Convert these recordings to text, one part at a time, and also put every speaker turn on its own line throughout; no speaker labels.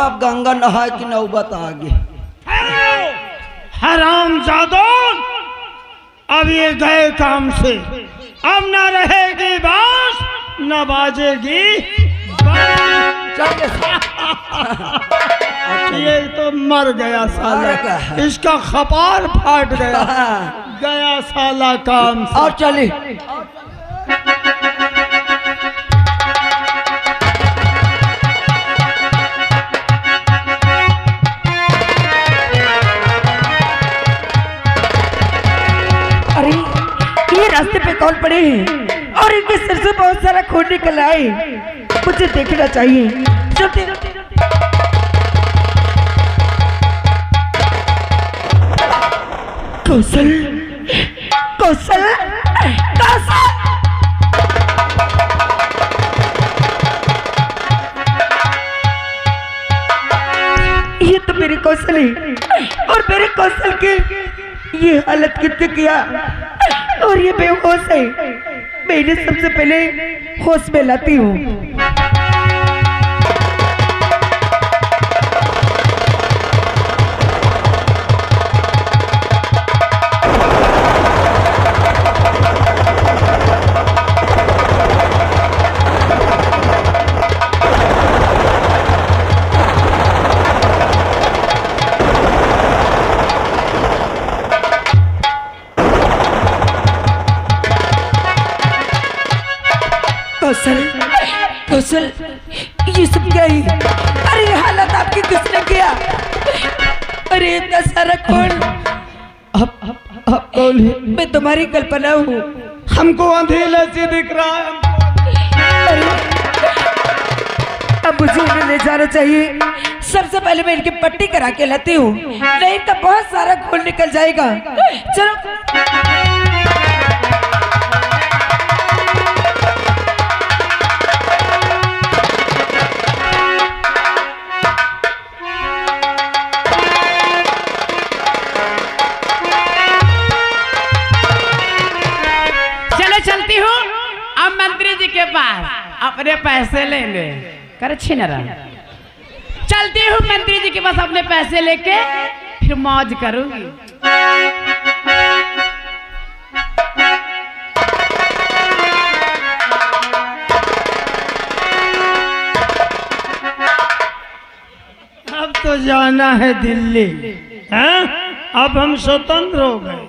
अब गंगा नहाए की नौबत आ गई।
हरामजादो, अब ये गए काम से, अब न रहेगी बांस न बाजेगी ये तो मर गया साला, इसका खपार फाट गया, गया साला काम से।
और चली रास्ते पे कौन पड़े हैं और इनके सिर से बहुत सारा खून निकल आए, मुझे देखना चाहिए। चलते कौशल कौशल कौशल, ये तो मेरे कौशल है और मेरे कौशल के ये हालत कितने किया और ये बेहोश है। मैं इन्हें सबसे पहले होश में लाती हूँ। कौशल कौशल, ये सब क्या है? अरे ये हालत आपकी किसने किया? अरे इतना सारा खून। अब कौन है? मैं तुम्हारी कल्पना हूँ,
हमको अंधेरे से दिख रहा है।
अरे अब मुझे उन्हें ले जाना चाहिए। सबसे पहले मैं इनकी पट्टी करा के लाती हूँ, नहीं तो बहुत सारा खून निकल जाएगा। चलो
चलती हूँ अब मंत्री जी के पास अपने पैसे लेंगे। कर छीन रहा, चलती हूँ मंत्री जी के पास अपने पैसे लेके, फिर मौज करूंगी।
अब तो जाना है दिल्ली, हैं? अब हम स्वतंत्र हो गए,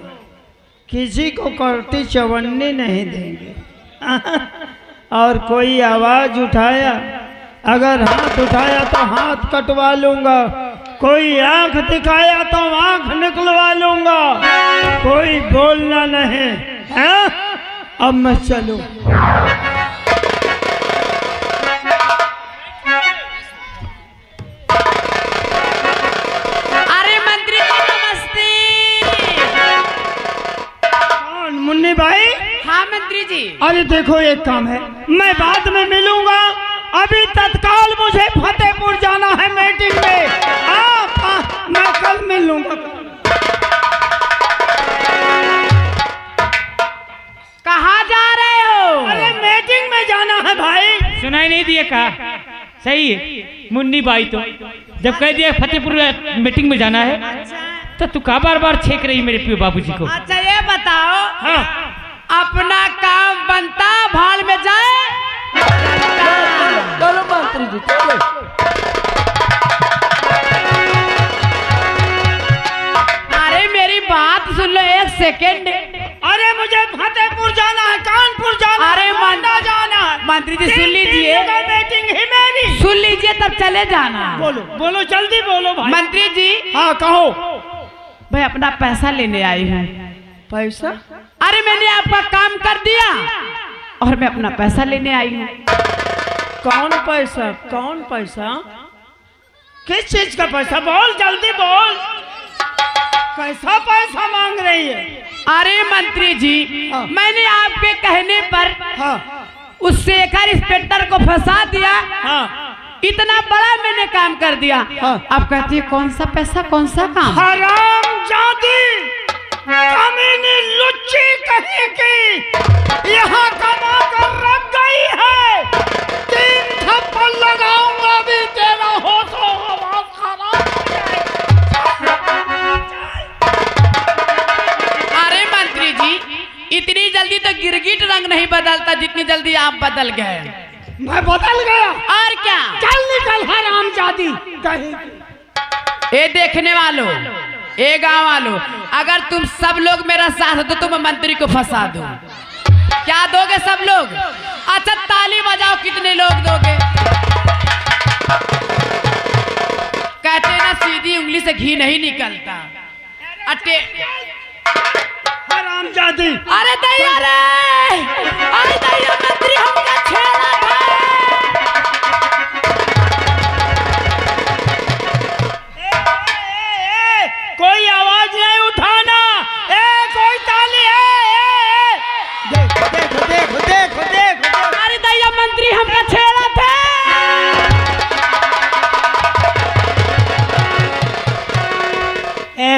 किसी को करती चवन्नी नहीं देंगे। और कोई आवाज उठाया, अगर हाथ उठाया तो हाथ कटवा लूंगा, कोई आंख दिखाया तो आंख निकलवा लूंगा, कोई बोलना नहीं है। अब मैं चलूं।
अरे मंत्री जी नमस्ते।
कौन? मुन्नी भाई?
हाँ मंत्री जी।
अरे देखो एक काम है, मैं बाद में मिलूंगा, अभी तत्काल मुझे फतेहपुर जाना है मीटिंग में। मैं कल मिलूंगा।
कहाँ जा रहे हो?
अरे मीटिंग में जाना है भाई।
सुनाई नहीं दिया? कहा सही है मुन्नी बाई, तो जब कह दिया फतेहपुर मीटिंग में जाना है तो तू का बार बार छेक रही मेरे पियो बाबूजी को।
अच्छा ये बताओ,
हाँ,
अपना काम बनता भाड़ में जाए।
चलो मंत्री जी चलो।
अरे मेरी बात सुन लो एक सेकेंड।
अरे मुझे फतेहपुर जाना है, कानपुर जाना है,
अरे
मांडा जाना है।
मंत्री जी सुन लीजिए,
मीटिंग ही मेरी।
सुन लीजिए तब चले जाना।
बोलो बोलो जल्दी बोलो भाई।
मंत्री जी।
हाँ कहो।
भाई अपना पैसा लेने आई हूँ।
पैसा?
अरे मैंने आपका काम कर दिया और मैं अपना पैसा लेने आई हूँ।
कौन पैसा? कौन पैसा? किस चीज का पैसा? बोल जल्दी बोल, कैसा पैसा मांग रही है?
अरे मंत्री जी,
हाँ।
मैंने आपके कहने पर
हाँ
उस शेखर इंस्पेक्टर को फंसा दिया।
हाँ,
इतना बड़ा मैंने काम कर दिया।
हाँ।
आप कहती है कौन सा पैसा कौन सा काम?
हरामजादी, कमीनी लुच्ची कहीं की, यहाँ कमा कर रख गई है। 3 थप्पड़ लगाऊंगा भी तेरा होश होगा।
गिरगिट रंग नहीं बदलता जितनी जल्दी आप बदल गए।
मैं बदल गया?
और क्या?
चल निकल हरामजादी कहीं।
ए देखने वालों, ए गांव वालों, अगर तुम सब लोग मेरा साथ दो तो मैं मंत्री को फंसा दूं। क्या दोगे सब लोग? अच्छा ताली बजाओ, कितने लोग दोगे? कहते ना सीधी उंगली से घी नहीं निकलता। अटे
हरामजादी।
अरे दैया रे, अरे दैया मंत्री हमका छेड़ा था।
कोई आवाज नहीं उठाना। कोई ताली है? देखो देखो देखो देखो देखो।
अरे दैया मंत्री हमका छेड़ा था।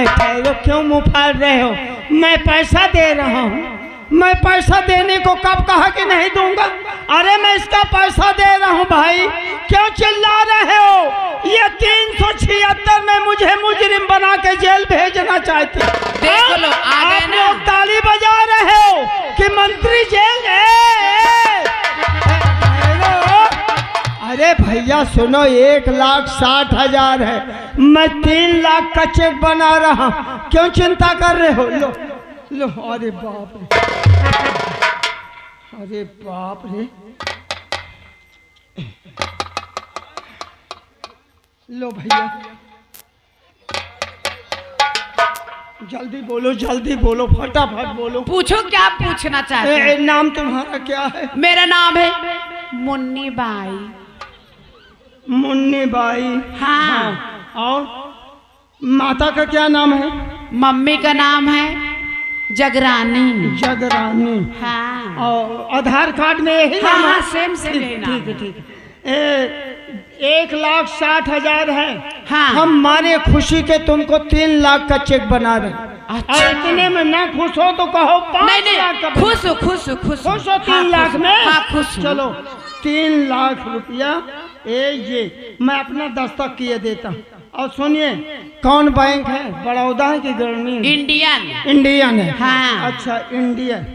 ठहरो, क्यों मुंह फाड़ रहे हो? मैं पैसा दे रहा हूँ। मैं पैसा देने को कब कहा कि नहीं दूंगा? अरे मैं इसका पैसा दे रहा हूँ भाई, क्यों चिल्ला रहे हो? ये 376 में मुझे मुजरिम बना के जेल भेजना चाहते।
देख लो,
आप लोग ताली बजा रहे हो कि मंत्री जेल अरे भैया सुनो, 1,60,000 है, मैं 3 लाख का चेक बना रहा हूं, क्यों चिंता कर रहे हो? लो लो। अरे बाप रे, अरे बाप रे। लो भैया, जल्दी बोलो, जल्दी बोलो, फटाफट बोलो।
पूछो क्या पूछना चाहते हो?
नाम तुम्हारा क्या है?
मेरा नाम है मुन्नी बाई।
मुन्नी बाई।
हाँ।
और माता का क्या नाम है?
मम्मी का नाम है जगरानी।
जगरानी।
हाँ।
और आधार कार्ड में यही
हाँ,
नाम है?
हाँ, सेम सेम यही नाम
ठीक है, ठीक है। 1,60,000 है।
हाँ।
हम मारे खुशी के तुमको 3 लाख का चेक बना रहे।
अच्छा।
और इतने में ना खुश हो तो कहो 5 लाख का।
खुश हो, खुश हो, खुश हो।
खुश हो 3 लाख में?
हाँ खुश।
चलो 3 लाख रुपया ये मैं अपना दस्तक किए देता हूँ। और सुनिए, कौन बैंक है? बड़ौदा है कि ग्रामीण?
इंडियन।
इंडियन है।
हाँ।
अच्छा इंडियन।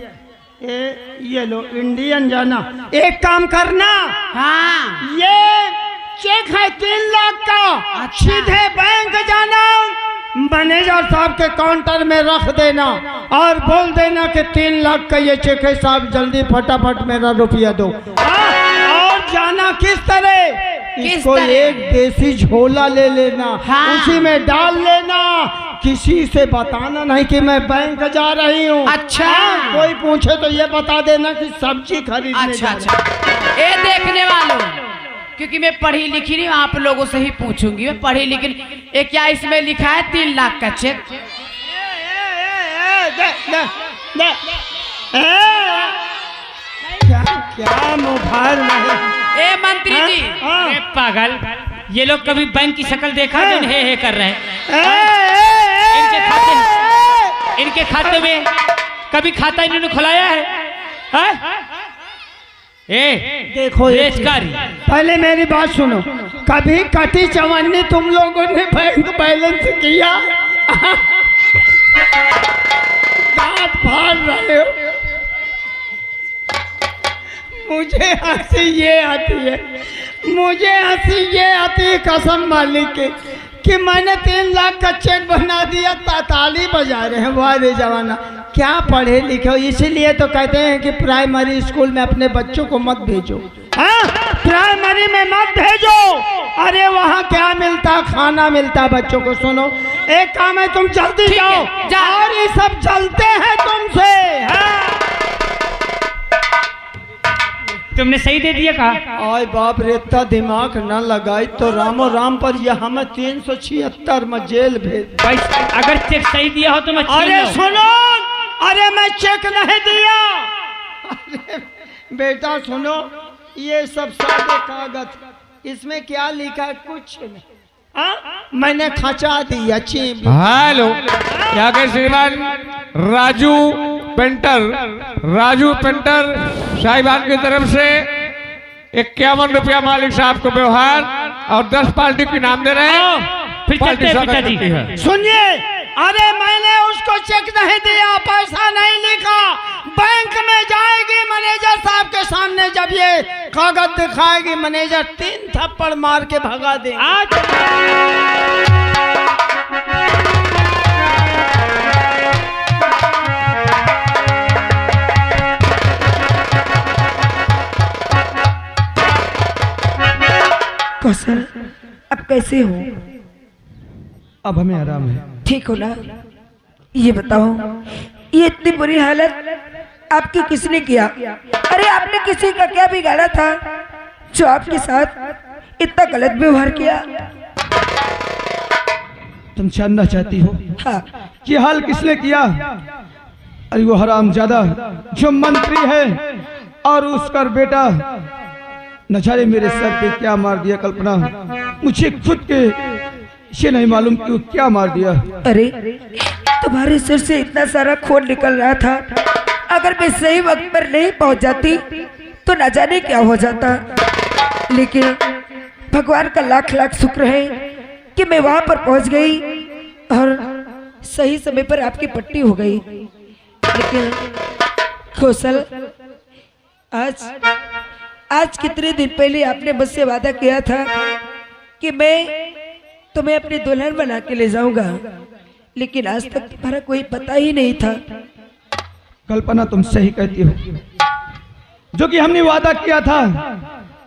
ये लो इंडियन जाना। एक काम करना,
हाँ।
ये चेक है 3 लाख का।
अच्छा।
सीधे बैंक जाना, मैनेजर साहब के काउंटर में रख देना और बोल देना कि 3 लाख का ये चेक है साहब, जल्दी फटाफट मेरा रुपया दो। और जाना किस तरह? इसको एक देसी झोला ले लेना।
हाँ।
उसी में डाल लेना, किसी से बताना नहीं कि मैं बैंक जा रही हूँ।
अच्छा।
कोई पूछे तो ये बता देना कि सब्जी खरीदने
अच्छा
जा रही
अच्छा। ए देखने वालों, क्योंकि मैं पढ़ी लिखी नहीं, आप लोगों से ही पूछूंगी। मैं पढ़ी लिखी नहीं। क्या इसमें लिखा है 3 लाख का चेक?
क्या मुखार नहीं।
ए मंत्री जी।
अरे पागल, ये लोग कभी बैंक की शक्ल देखा जो हे कर रहे हैं? इनके खाते में कभी खाता इन्होंने खुलाया है?
देखो
बेचकारी।
पहले मेरी बात सुनो, कभी कटी चवन्नी तुम लोगों ने बैंक बैलेंस किया? दांत फाड़ रहे हो। मुझे हंसी ये आती है, मुझे हंसी ये आती है कसम मालिक के कि मैंने 3 लाख का चेक बना दिया। ताली बजा रहे हैं। वाह रे जवाना, क्या पढ़े लिखे हो। इसीलिए तो कहते हैं कि प्राइमरी स्कूल में अपने बच्चों को मत भेजो। हाँ, प्राइमरी में मत भेजो। अरे वहाँ क्या मिलता? खाना मिलता बच्चों को। सुनो, एक काम है, तुम जल्दी जाओ। और ये सब चलते हैं तुमसे। हाँ?
तुमने सही दे दिया कहा?
आय बाप रे, इतना दिमाग न लगाई तो रामो राम पर यह हमें 376 में जेल भेज।
भाई अगर चेक सही दिया हो तो मैं छीन
अरे
लूं।
सुनो, अरे मैं चेक नहीं दिया। अरे बेटा सुनो, ये सब सादे कागज, इसमें क्या लिखा है? कुछ नहीं। मैंने खचा दी अच्छी।
हेलो, क्या कहे श्रीमान राजू पेंटर साहिबान की तरफ से 51 रुपया मालिक साहब को व्यवहार और 10 पार्टी के नाम दे रहे हैं।
फिर चलते हैं पिताजी।
सुनिए, अरे मैंने उसको चेक नहीं दिया, पैसा नहीं लिखा। बैंक में जा जब ये कागज दिखाएगी मैनेजर 3 थप्पड़ मार के भगा दे।
आज
कौशल, अब कैसे हो?
अब हमें आराम है।
ठीक हो ना? ये बताओ, ये इतनी बुरी हालत आपकी किसने किया? अरे आपने किसी का क्या बिगाड़ा था जो आपके साथ इतना गलत व्यवहार किया?
तुम जानना चाहती हो
हाँ,
कि हाल किसने किया? अरे वो हरामजादा जो मंत्री है और उसका बेटा न जाने मेरे सर पे क्या मार दिया कल्पना। मुझे खुद के ये नहीं मालूम कि वो क्या मार दिया।
अरे तुम्हारे सिर से इतना सारा खून निकल रहा था, अगर मैं सही वक्त पर नहीं पहुंच जाती तो न जाने क्या हो जाता। लेकिन भगवान का लाख लाख शुक्र है कि मैं वहां पर पहुंच गई और सही समय पर आपकी पट्टी हो गई। लेकिन कौशल, आज कितने दिन पहले आपने मुझसे वादा किया था कि मैं तुम्हें अपनी दुल्हन बना के ले जाऊंगा, लेकिन आज तक तुम्हारा कोई पता ही नहीं था।
कल्पना तुम सही कहती हो, जो कि हमने वादा किया था,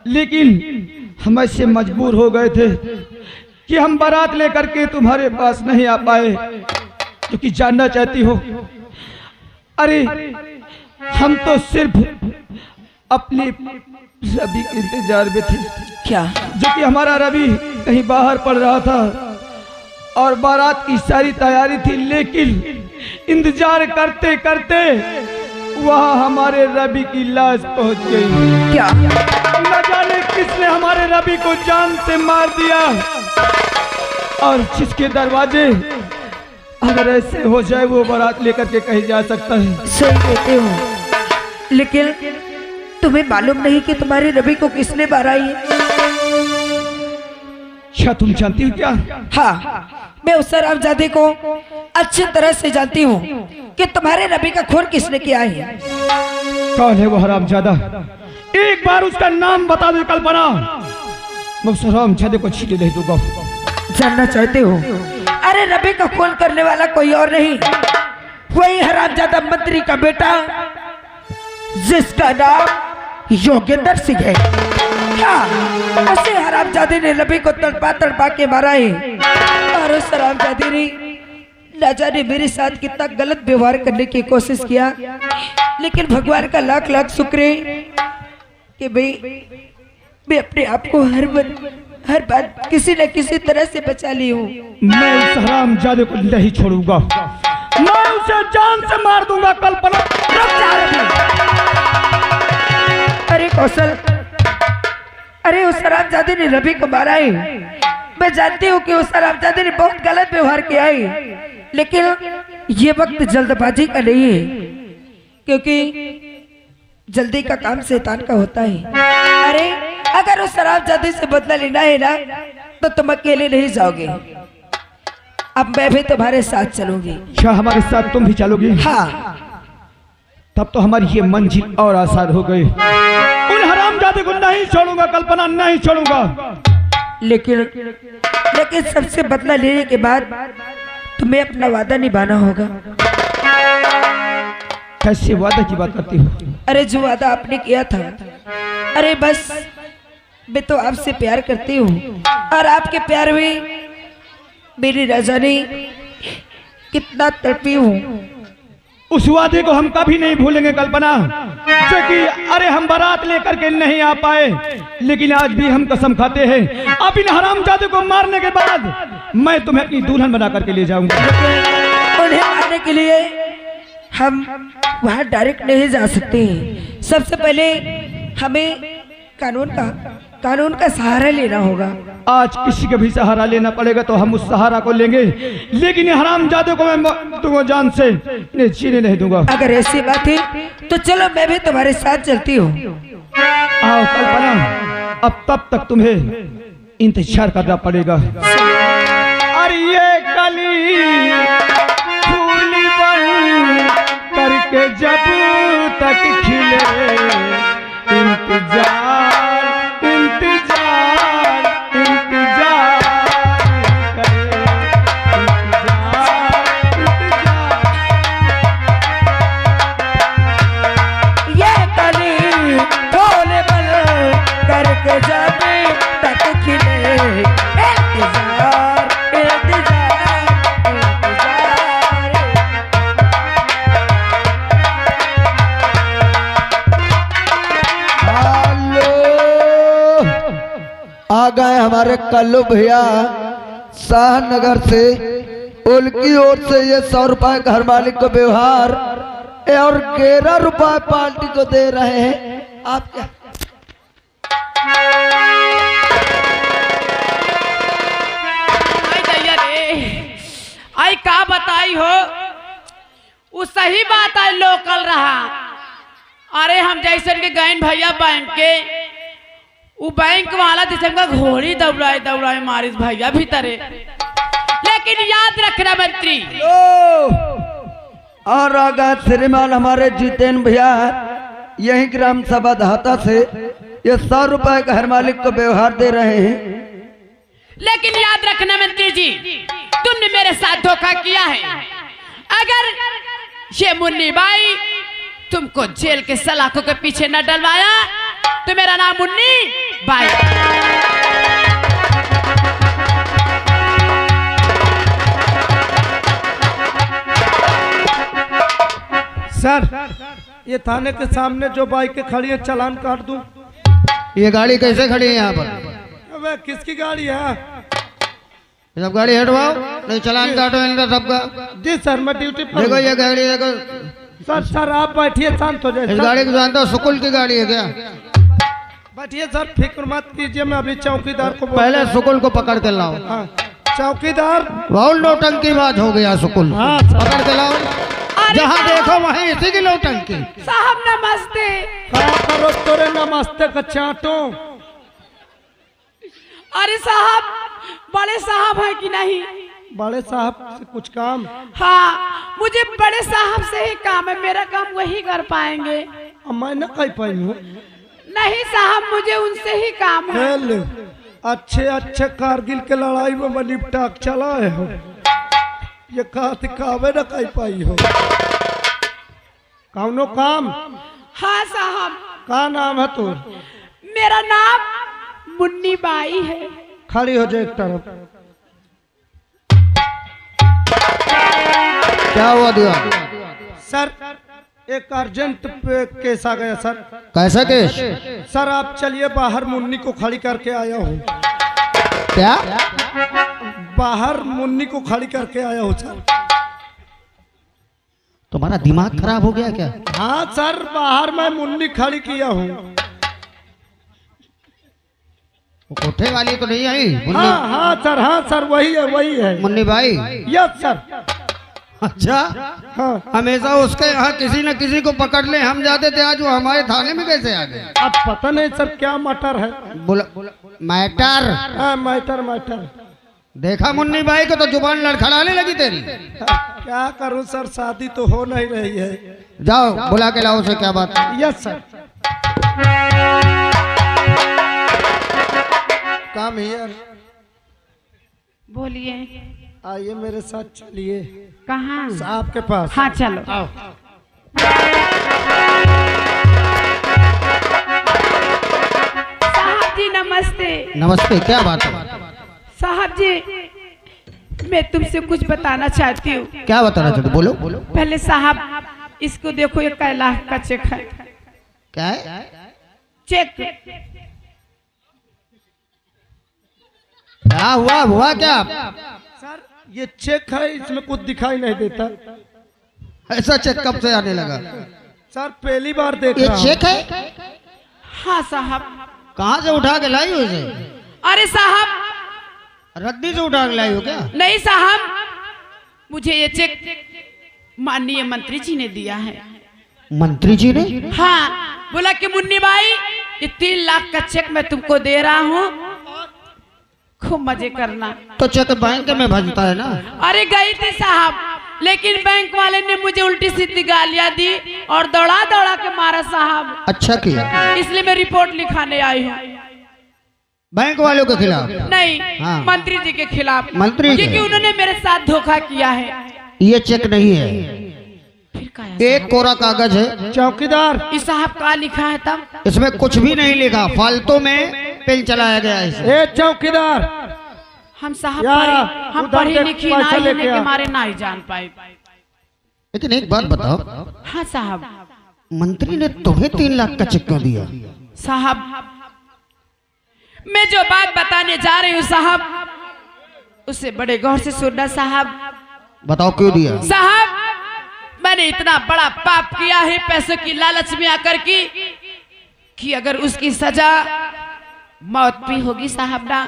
लेकिन हम ऐसे मजबूर हो गए थे कि हम बारात लेकर के तुम्हारे पास नहीं आ पाए। क्योंकि जानना चाहती हो, अरे हम तो सिर्फ अपने रवि के इंतजार में थे।
क्या?
जो कि हमारा रवि कहीं बाहर पड़ रहा था और बारात की सारी तैयारी थी, लेकिन इंतजार करते करते वहां हमारे रवि की लाश पहुंच गई।
क्या?
न जाने किसने हमारे रवि को जान से मार दिया, और जिसके दरवाजे अगर ऐसे हो जाए वो बारात लेकर के कहीं जा सकता है।
सही कहते हो, लेकिन तुम्हें मालूम नहीं कि तुम्हारे रवि को किसने मारा है?
क्या तुम जानती हो क्या?
हाँ, मैं उस हरामजादे को अच्छी तरह से जानती हूँ कि तुम्हारे रवि का खून किसने किया है।
कौन है वो हरामजादा? एक बार उसका नाम बता दो कल्पना, मैं उस हरामजादे को छीने नहीं दूंगा।
जानना चाहते हो? अरे रवि का खून करने वाला कोई और नहीं, वही हरामजादा मंत्री का बेटा जिसका नाम योगेंद्र सिंह है। हाँ, उसे हरामजादे ने रवि को तड़पा तड़पा के मारा है, और उस हरामजादे ने न जाने मेरे साथ कितना गलत व्यवहार करने की कोशिश किया, लेकिन भगवान का लाख लाख शुक्र है कि मैं अपने आप को हर बार किसी न किसी तरह से बचा ली हूँ।
मैं उस हरामजादे को नहीं छोड़ूंगा, मैं उसे जान से मार दूंगा। कल्पना,
रुक जा रवि। अरे कौशल, अरे उस हरामजादे ने रवि को मारा है। मैं जानती हूँ कि उस हरामजादे ने बहुत गलत व्यवहार किया है, लेकिन ये वक्त जल्दबाजी का नहीं है, क्योंकि जल्दी का काम शैतान का होता है। अरे अगर उस हरामजादे से बदला लेना है ना, तो तुम अकेले नहीं जाओगे, अब मैं भी तुम्हारे साथ चलूंगी।
क्या हमारे साथ तुम भी चलोगी?
हाँ,
तब तो हमारी ये मंजिल और आसान हो गई। उन हरामजादे को नहीं छोड़ूंगा कल्पना, नहीं छोड़ूंगा।
लेकिन सबसे बदला लेने के बाद तुम्हें अपना वादा निभाना होगा।
कैसे वादा की बात करती हो?
अरे जो वादा आपने किया था, अरे बस मैं तो आपसे प्यार करती हूँ, और आपके प्यार में मेरी रजानी कितना तड़पी हूँ।
उस वादे को हम कभी नहीं भूलेंगे कल्पना, जो कि अरे हम बारात लेकर के नहीं आ पाए, लेकिन आज भी हम कसम खाते हैं अब इन हरामजादे को मारने के बाद मैं तुम्हें अपनी दुल्हन बना करके ले जाऊंगा।
उन्हें मारने के लिए हम वहां डायरेक्ट नहीं जा सकते। सबसे पहले हमें कानून का सहारा लेना होगा।
आज किसी का भी सहारा लेना पड़ेगा तो हम उस सहारा को लेंगे, लेकिन हरामजादे को मैं तुमको जान से जीने नहीं दूंगा।
अगर ऐसी बात है तो चलो मैं भी तुम्हारे साथ चलती हूँ।
आओ कल्पना, अब तब तक तुम्हें इंतजार करना पड़ेगा। अरे ये कली फूली बन करके जब तक खिले इंतजार
आ गए हमारे कल्लू भैया शाहनगर से, उनकी ओर से ये 100 रुपए घर मालिक को व्यवहार और 11 रुपए पार्टी को दे रहे हैं। आप क्या
आई का बताई हो, वो सही बात है लोकल रहा। अरे हम जैसे के गए भैया बैंक के, वो बैंक वाला जैसे घोड़ी दौड़ाए दौड़ाए मारिस भैया भीतरे। लेकिन याद रखना मंत्री,
और आ गए श्रीमान हमारे जितेन भैया यही ग्राम सभा धाता से, ये 100 रुपए घर मालिक को व्यवहार दे रहे हैं।
लेकिन याद रखना मंत्री जी, तुमने मेरे साथ धोखा किया है। अगर ये मुन्नी बाई तुमको जेल के सलाखों के पीछे न डलवाया तो मेरा नाम मुन्नी बाई।
सर, ये थाने के सामने जो बाइकें खड़ी है चालान काट दूं?
ये गाड़ी कैसे खड़ी है यहाँ पर?
अबे किसकी गाड़ी है?
सब गाड़ी हटवाओ, नहीं चालान काटो इनका सबका।
जी सर, मैं ड्यूटी पर।
देखो ये गाड़ी देखो।
सर आप बैठिए, शांत हो जाए।
इस गाड़ी को जानते हो सुकुल की गाड़ी है क्या?
बैठिए सर, फिक्र मत कीजिए, मैं अभी चौकीदार को
पहले सुकुल को पकड़ के लाओ।
हाँ, चौकीदार
बहुत नौटंकी बात हो गया सुकुल।
हाँ,
पकड़ के लाओ, जहाँ देखो वहीं इसी की नौटंकी।
साहब नमस्ते।
क्या करो तोरे नमस्ते का चाटो।
अरे साहब, बड़े साहब है कि नहीं?
बड़े साहब से कुछ काम?
हाँ, मुझे बड़े साहब से ही काम है, मेरा काम वही कर पाएंगे।
अब मैं न कह पाई हूँ।
नहीं साहब, मुझे उनसे ही काम है।
अच्छे कारगिल के लड़ाई में मैं निपटा चला है हो, ये कावे न कह पाई हो। कौनो काम?
हाँ साहब।
का नाम है तू?
मेरा नाम मुन्नी बाई है।
खड़ी हो जाए एक तरफ।
क्या हुआ दिया?
सर, एक अर्जेंट केस आ गया सर।
कैसा केस?
सर आप चलिए, बाहर मुन्नी को खड़ी करके आया हूँ।
क्या?
बाहर मुन्नी को खड़ी करके आया हूँ सर।
तुम्हारा दिमाग खराब हो गया क्या?
हाँ सर, बाहर मैं मुन्नी खड़ी किया हूँ।
कोठे वाली तो नहीं आई?
हाँ सर, वही है
मुन्नी बाई।
Yes sir.
अच्छा,
हाँ,
हमेशा उसके यहाँ किसी न किसी को पकड़ ले हम जाते थे, आज वो हमारे थाने में कैसे आ गए?
अब पता नहीं सर क्या मैटर है।
मैटर?
हाँ, मैटर।
देखा मुन्नी बाई को तो जुबान लड़खड़ाने लगी तेरी।
क्या करूं सर, शादी तो हो नहीं रही है।
जाओ बुला के लाओ उसे, क्या बात है?
Yes sir. काम हियर।
बोलिए।
आइए मेरे साथ चलिए।
कहाँ?
साहब के पास।
हाँ चलो।
आओ।
साहब जी नमस्ते।
नमस्ते, क्या बात है?
साहब जी, मैं तुमसे कुछ बताना चाहती हूँ।
क्या बताना चाहते? बोलो।
पहले साहब, इसको देखो, ये 1 लाख का चेक है।
क्या है?
चेक।
क्या हुआ क्या?
सर ये चेक है, इसमें कुछ दिखाई नहीं देता।
ऐसा चेक कब से आने लगा?
सर पहली बार देख
ये
रहा हूं।
चेक है?
हाँ साहब।
कहाँ से उठा के लाई हो इसे?
अरे साहब,
रद्दी से उठा के लाई हो क्या?
नहीं साहब, मुझे ये चेक माननीय मंत्री जी ने दिया है।
मंत्री जी ने?
हाँ, बोला कि मुन्नी बाई, ये 3 लाख का चेक मैं तुमको दे रहा हूँ, खूब मजे करना।
तो चेक बैंक में भेजता है ना?
अरे गई थी साहब, लेकिन बैंक वाले ने मुझे उल्टी सीधी गालियां दी और दौड़ा दौड़ा के मारा साहब।
अच्छा किया।
इसलिए मैं रिपोर्ट लिखाने आई हूँ।
बैंक वालों के खिलाफ?
नहीं,
हाँ।
मंत्री जी के खिलाफ।
मंत्री जी?
क्योंकि उन्होंने मेरे साथ धोखा किया है।
ये चेक नहीं है,
फिर क्या है?
एक कोरा कागज है।
चौकीदार,
इस साहब का लिखा है तब?
इसमें कुछ भी नहीं लिखा, फालतू में पेन चलाया गया है इसे।
ए चौकीदार,
हम साहब
या,
हम
उधर
पढ़ी
देख,
लिखी
पैसा
नहीं
लेके
है
आ।
के मारे नहीं जान पाए।
लेकिन एक बात बताओ,
हाँ साहब।
मंत्री ने तुम्हें 3 लाख का चेक क्यों दिया?
साहब, मैं जो बात बताने जा रही हूँ साहब, उसे बड़े गौर से सुनना साहब।
बताओ क्यों दिया?
साहब, मैंने इतना बड़ा पाप किया है पैसों की लालच में आकर कि अगर उसकी सजा मौत भी होगी साहब ना,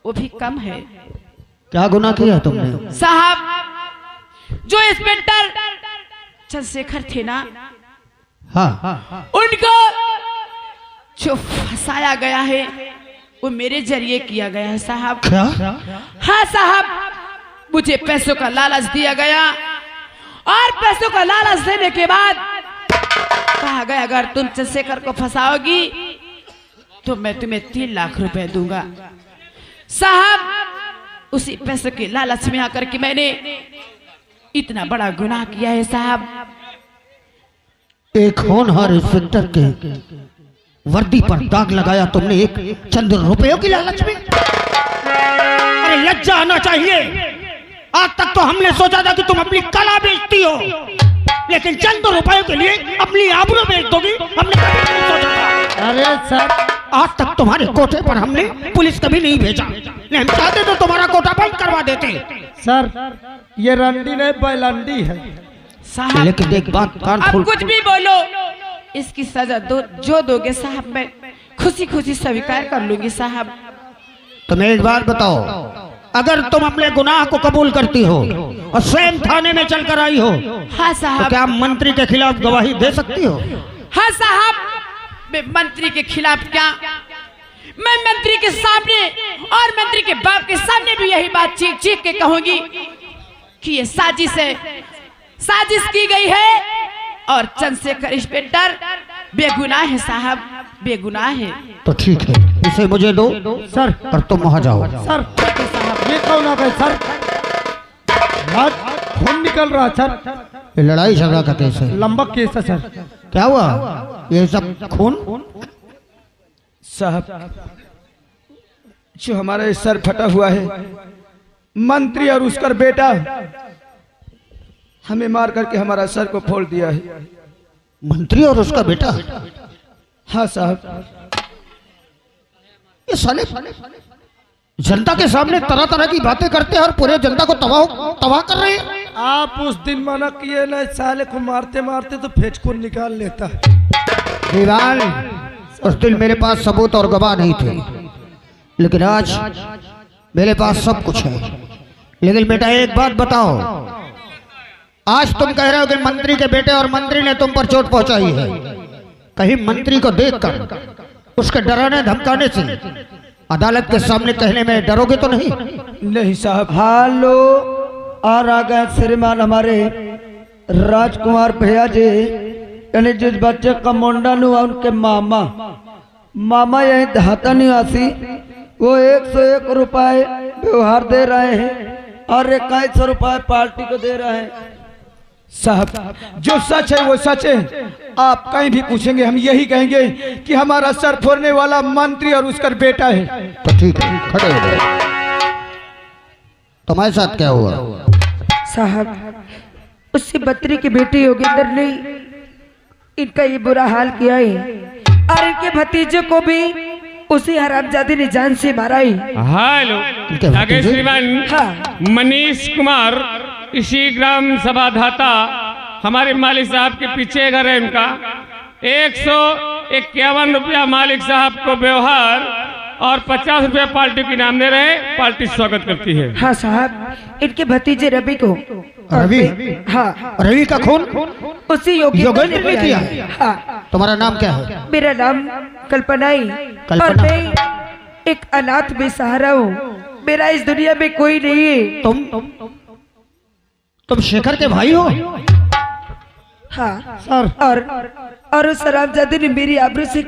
वो भी कम है।
क्या गुनाह किया तुमने?
साहब, जो इंस्पेक्टर चंद्रशेखर थे ना,
हाँ,
उनको जो फंसाया गया है वो मेरे जरिए किया गया है साहब।
क्या?
हाँ साहब, मुझे पैसों का लालच दिया गया और पैसों का लालच देने के बाद कहा गया अगर तुम चंद्रशेखर को फंसाओगी तो मैं तुम्हें 3 लाख रुपए दूंगा। साहब, उसी पैसों के लालच में आकर के मैंने इतना बड़ा गुनाह किया है साहब।
एक होनहार इंस्पेक्टर के वर्दी पर दाग लगाया तुमने एक चंद रुपयों की लालच में?
अरे लज्जा आना चाहिए। आज तक तो हमने सोचा था कि तुम अपनी कला बेचती हो, लेकिन चंद रुपयों के लिए अपनी आबरू बेच दोगी, हमने कभी नहीं सोचा था।
अरे सर,
आज तक तुम्हारे कोटे पर हमने पुलिस कभी नहीं भेजा, नहीं हम चाहते तो तुम्हारा कोटा बंद करवा देते।
सर ये रंडी नहीं बैलंडी है।
साहब,
लेकिन एक बात कान
अब
खोल,
कुछ भी बोलो, इसकी सजा जो दोगे साहब मैं खुशी खुशी स्वीकार कर लूंगी साहब।
तुम्हें एक बात बताओ,
अगर तुम अपने गुनाह को कबूल करती हो और स्वयं थाने में चलकर आई हो,
हाँ
तो
साहब।
क्या मंत्री के खिलाफ गवाही दे सकती हो?
हाँ साहब, मैं मंत्री के खिलाफ क्या, मैं मंत्री के सामने और मंत्री के बाप के सामने भी यही बात चीख चीख के कहूंगी कि ये साजिश की गई है और चंद्रशेखर इंस्पेक्टर बेगुनाह है साहब, बेगुनाह है।
तो ठीक है, इसे मुझे दो सर और तुम वहां जाओ।
सर ये कौन आ गए सर? खून निकल रहा सर।
ये लड़ाई झगड़ा का केस है,
लंबा केस है सर।
क्या हुआ? ये सब खून?
साहब, जो हमारा सर फटा हुआ है, मंत्री और उसका बेटा हमें मार करके हमारा सर को फोड़ दिया है।
मंत्री और उसका बेटा?
हाँ साहब।
ये साले जनता के सामने तरह तरह की बातें करते हैं और पूरे जनता को तबाह कर रहे हैं।
आप उस दिन मना किए ना, साले को मारते मारते तो फेंच को निकाल लेता।
दीवान, उस दिन मेरे पास सबूत और गवाह नहीं थे, लेकिन आज मेरे पास सब कुछ है। लेकिन बेटा एक बात बताओ, आज तुम कह रहे हो कि मंत्री के बेटे और मंत्री ने तुम पर चोट पहुंचाई है। कहीं मंत्री को देखकर उसके डराने धमकाने से अदालत के सामने कहने में डरोगे तो नहीं?
नहीं साहब।
हेलो, और आ गए श्रीमान हमारे राजकुमार भैया जी, यानी जिस बच्चे का मुंडन हुआ उनके मामा यही धाता निवासी, वो 101 रुपए व्यवहार दे रहे हैं और 2100 रुपए पार्टी को दे रहे हैं।
साहब, जो सच है वो सच है। आप कहीं भी पूछेंगे हम यही कहेंगे कि हमारा सर फोड़ने वाला मंत्री और उसका बेटा है।
तो ठीक है, खड़े हो गए। तुम्हारे साथ क्या हुआ?
साहब, उससे बत्री की बेटी योगेंद्र ने इनका ये बुरा हाल किया है और इनके भतीजे को भी उसी हरामजादे ने जान से मारा है।
हेलो, आगे श्रीमान मनीष कुमार, इसी ग्राम सभा धाता, हमारे मालिक साहब के पीछे घर है इनका। 151 रुपया मालिक साहब को व्यवहार और 50 रुपया पार्टी के नाम दे रहे, पार्टी स्वागत करती है।
हाँ साहब, इनके भतीजे रवि को।
रवि?
हाँ,
रवि का खून
उसी
योगेंद्र ने किया?
हाँ।
तुम्हारा नाम क्या है?
मेरा नाम कल्पनाई और मैं एक अनाथ बेसहारा हूँ। मेरा इस दुनिया में कोई नहीं है।
तुम शेखर के भाई हो?
हाँ सर। और उस हरामजादे ने मेरी आबरू से